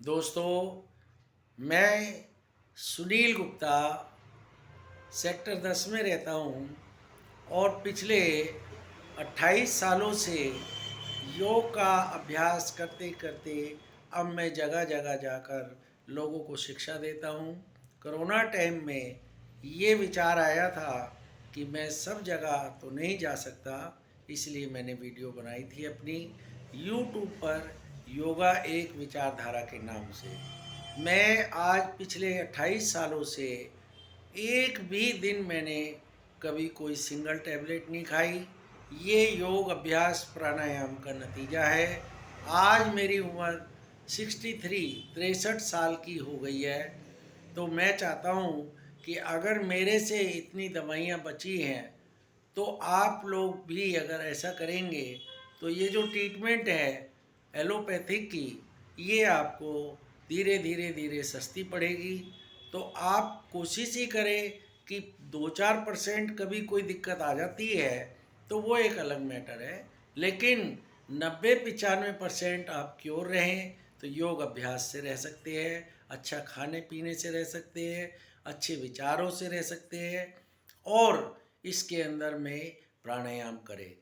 दोस्तों, मैं सुनील गुप्ता सेक्टर 10 में रहता हूँ और पिछले 28 सालों से योग का अभ्यास करते करते अब मैं जगह जगह जाकर लोगों को शिक्षा देता हूँ। कोरोना टाइम में ये विचार आया था कि मैं सब जगह तो नहीं जा सकता, इसलिए मैंने वीडियो बनाई थी अपनी यूट्यूब पर, योगा एक विचारधारा के नाम से। मैं आज पिछले 28 सालों से एक भी दिन मैंने कभी कोई सिंगल टैबलेट नहीं खाई। ये योग अभ्यास प्राणायाम का नतीजा है। आज मेरी उम्र 63 साल की हो गई है। तो मैं चाहता हूँ कि अगर मेरे से इतनी दवाइयाँ बची हैं तो आप लोग भी अगर ऐसा करेंगे तो ये जो ट्रीटमेंट है एलोपैथिक की, ये आपको धीरे धीरे धीरे सस्ती पड़ेगी। तो आप कोशिश ही करें कि 2-4% कभी कोई दिक्कत आ जाती है तो वो एक अलग मैटर है, लेकिन 90-95% आप क्योर रहें तो योग अभ्यास से रह सकते हैं, अच्छा खाने पीने से रह सकते हैं, अच्छे विचारों से रह सकते हैं और इसके अंदर में प्राणायाम करें।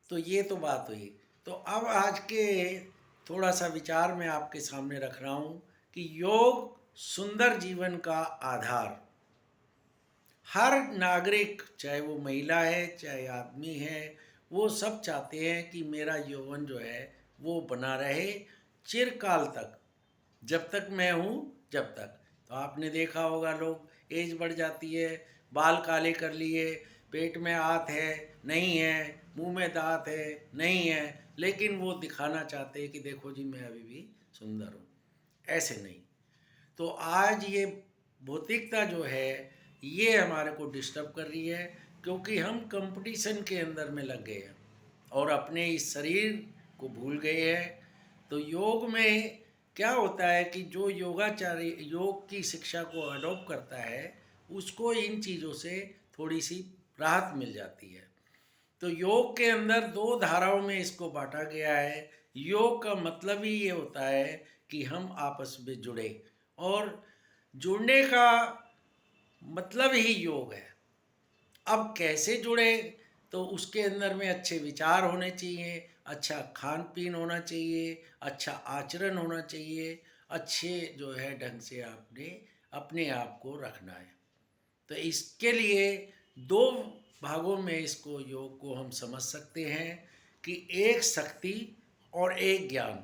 तो ये तो बात हुई। तो अब आज के थोड़ा सा विचार मैं आपके सामने रख रहा हूँ कि योग सुंदर जीवन का आधार। हर नागरिक, चाहे वो महिला है चाहे आदमी है, वो सब चाहते हैं कि मेरा यौवन जो है वो बना रहे चिरकाल तक, जब तक मैं हूँ जब तक। तो आपने देखा होगा लोग एज बढ़ जाती है, बाल काले कर लिए, पेट में आंत है नहीं है, मुंह में दांत है नहीं है, लेकिन वो दिखाना चाहते हैं कि देखो जी मैं अभी भी सुंदर हूँ। ऐसे नहीं। तो आज ये भौतिकता जो है ये हमारे को डिस्टर्ब कर रही है, क्योंकि हम कंपटीशन के अंदर में लग गए हैं और अपने इस शरीर को भूल गए हैं। तो योग में क्या होता है कि जो योगाचार्य योग की शिक्षा को अडॉप्ट करता है उसको इन चीज़ों से थोड़ी सी राहत मिल जाती है। तो योग के अंदर दो धाराओं में इसको बांटा गया है। योग का मतलब ही ये होता है कि हम आपस में जुड़े, और जुड़ने का मतलब ही योग है। अब कैसे जुड़े, तो उसके अंदर में अच्छे विचार होने चाहिए, अच्छा खान पीन होना चाहिए, अच्छा आचरण होना चाहिए, अच्छे जो है ढंग से आपने अपने आप को रखना है। तो इसके लिए दो भागों में इसको योग को हम समझ सकते हैं कि एक शक्ति और एक ज्ञान।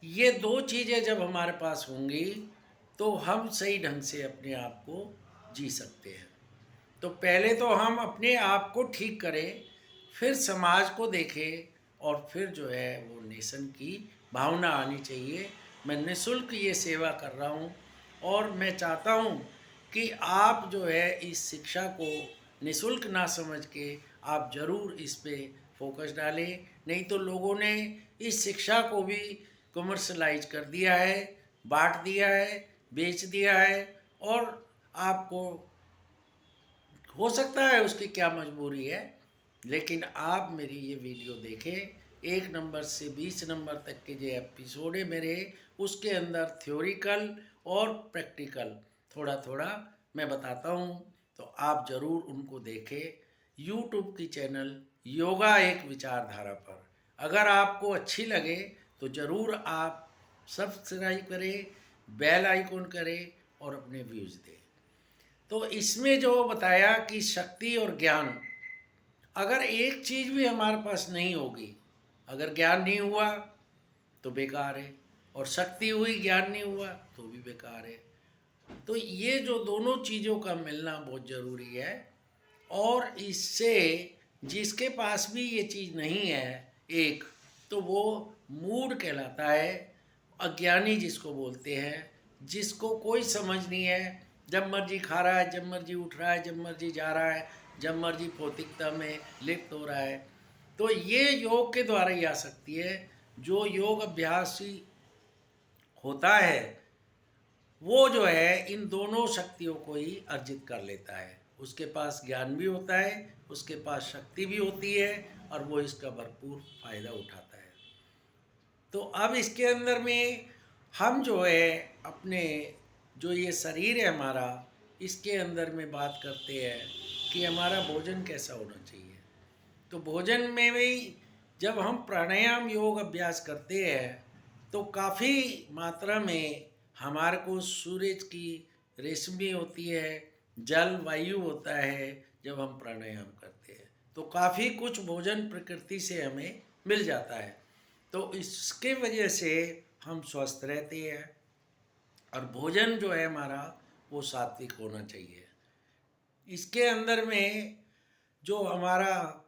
ये दो चीज़ें जब हमारे पास होंगी तो हम सही ढंग से अपने आप को जी सकते हैं। तो पहले तो हम अपने आप को ठीक करें, फिर समाज को देखें और फिर जो है वो नेशन की भावना आनी चाहिए। मैं निःशुल्क ये सेवा कर रहा हूँ और मैं चाहता हूँ कि आप जो है इस शिक्षा को निःशुल्क ना समझ के आप ज़रूर इस पे फोकस डालें। नहीं तो लोगों ने इस शिक्षा को भी कमर्शलाइज कर दिया है, बांट दिया है, बेच दिया है, और आपको हो सकता है उसकी क्या मजबूरी है, लेकिन आप मेरी ये वीडियो देखें। 1 नंबर से 20 नंबर तक के जो एपिसोड है मेरे, उसके अंदर थ्योरिकल और प्रैक्टिकल थोड़ा थोड़ा मैं बताता हूँ, तो आप ज़रूर उनको देखें यूट्यूब की चैनल योगा एक विचारधारा पर। अगर आपको अच्छी लगे तो ज़रूर आप सब्सक्राइब करें, बेल आइकॉन करें और अपने व्यूज़ दें। तो इसमें जो बताया कि शक्ति और ज्ञान, अगर एक चीज़ भी हमारे पास नहीं होगी, अगर ज्ञान नहीं हुआ तो बेकार है, और शक्ति हुई ज्ञान नहीं हुआ तो भी बेकार है। तो ये जो दोनों चीज़ों का मिलना बहुत ज़रूरी है, और इससे जिसके पास भी ये चीज़ नहीं है एक, तो वो मूड कहलाता है, अज्ञानी जिसको बोलते हैं, जिसको कोई समझ नहीं है, जब मर्जी खा रहा है, जब मर्जी उठ रहा है, जब मर्जी जा रहा है, जब मर्जी भौतिकता में लिप्त हो रहा है। तो ये योग के द्वारा ही आ सकती है। जो योग अभ्यासी होता है वो जो है इन दोनों शक्तियों को ही अर्जित कर लेता है। उसके पास ज्ञान भी होता है, उसके पास शक्ति भी होती है, और वो इसका भरपूर फायदा उठाता है। तो अब इसके अंदर में हम जो है अपने जो ये शरीर है हमारा, इसके अंदर में बात करते हैं कि हमारा भोजन कैसा होना चाहिए। तो भोजन में भी जब हम प्राणायाम योग अभ्यास करते हैं तो काफ़ी मात्रा में हमारे को सूरज की रेशमी होती है, जल वायु होता है जब हम प्राणायाम करते हैं, तो काफ़ी कुछ भोजन प्रकृति से हमें मिल जाता है। तो इसके वजह से हम स्वस्थ रहते हैं और भोजन जो है हमारा वो सात्विक होना चाहिए। इसके अंदर में जो हमारा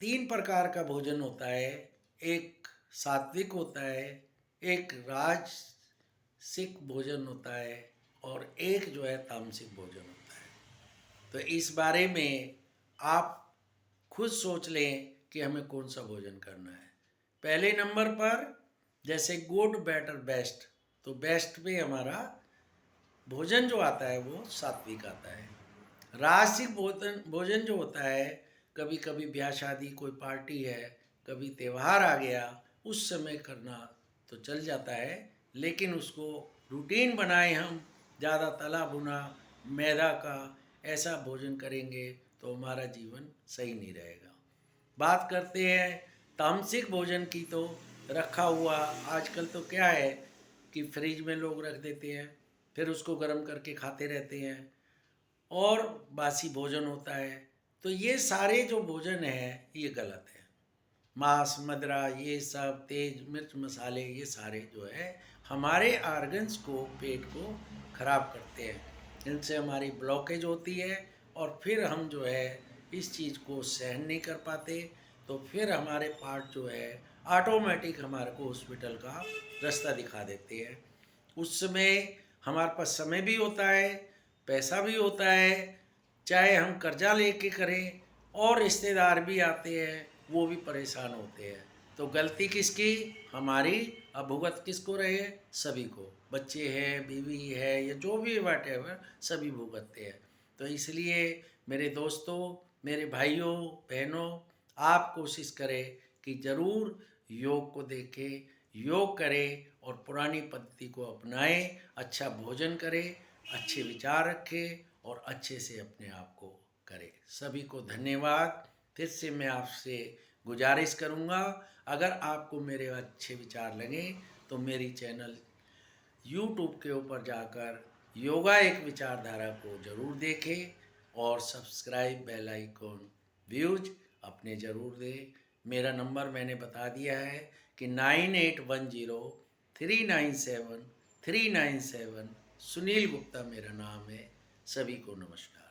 3 प्रकार का भोजन होता है, एक सात्विक होता है, एक राजसिक भोजन होता है और एक जो है तामसिक भोजन होता है। तो इस बारे में आप खुद सोच लें कि हमें कौन सा भोजन करना है। पहले नंबर पर जैसे गुड बेटर बेस्ट, तो बेस्ट पे हमारा भोजन जो आता है वो सात्विक आता है। राजसिक भोजन भोजन जो होता है, कभी कभी ब्याह शादी कोई पार्टी है, कभी त्यौहार आ गया, उस समय करना तो चल जाता है, लेकिन उसको रूटीन बनाए हम ज़्यादा तला भुना मैदा का ऐसा भोजन करेंगे तो हमारा जीवन सही नहीं रहेगा। बात करते हैं तामसिक भोजन की, तो रखा हुआ आजकल तो क्या है कि फ्रिज में लोग रख देते हैं, फिर उसको गर्म करके खाते रहते हैं और बासी भोजन होता है। तो ये सारे जो भोजन है ये गलत है। मांस मदिरा ये सब तेज मिर्च मसाले ये सारे जो है हमारे आर्गन्स को, पेट को खराब करते हैं। इनसे हमारी ब्लॉकेज होती है और फिर हम जो है इस चीज़ को सहन नहीं कर पाते, तो फिर हमारे पार्ट जो है ऑटोमेटिक हमारे को हॉस्पिटल का रास्ता दिखा देते हैं। उस समय हमारे पास समय भी होता है, पैसा भी होता है, चाहे हम कर्जा लेके करें, और रिश्तेदार भी आते हैं, वो भी परेशान होते हैं। तो गलती किसकी? हमारी। अब भुगत किसको रहे? सभी को। बच्चे हैं, बीवी है, या जो भी व्हाटएवर, सभी भुगतते हैं। तो इसलिए मेरे दोस्तों, मेरे भाइयों बहनों, आप कोशिश करें कि ज़रूर योग को देखें, योग करें और पुरानी पद्धति को अपनाएं, अच्छा भोजन करें, अच्छे विचार रखें और अच्छे से अपने आप को करें। सभी को धन्यवाद। फिर से मैं आपसे गुजारिश करूँगा, अगर आपको मेरे अच्छे विचार लगें तो मेरी चैनल यूट्यूब के ऊपर जाकर योगा एक विचारधारा को ज़रूर देखें और सब्सक्राइब बेल आइकॉन व्यूज अपने ज़रूर दें। मेरा नंबर मैंने बता दिया है कि 9810397397 सुनील गुप्ता मेरा नाम है। सभी को नमस्कार।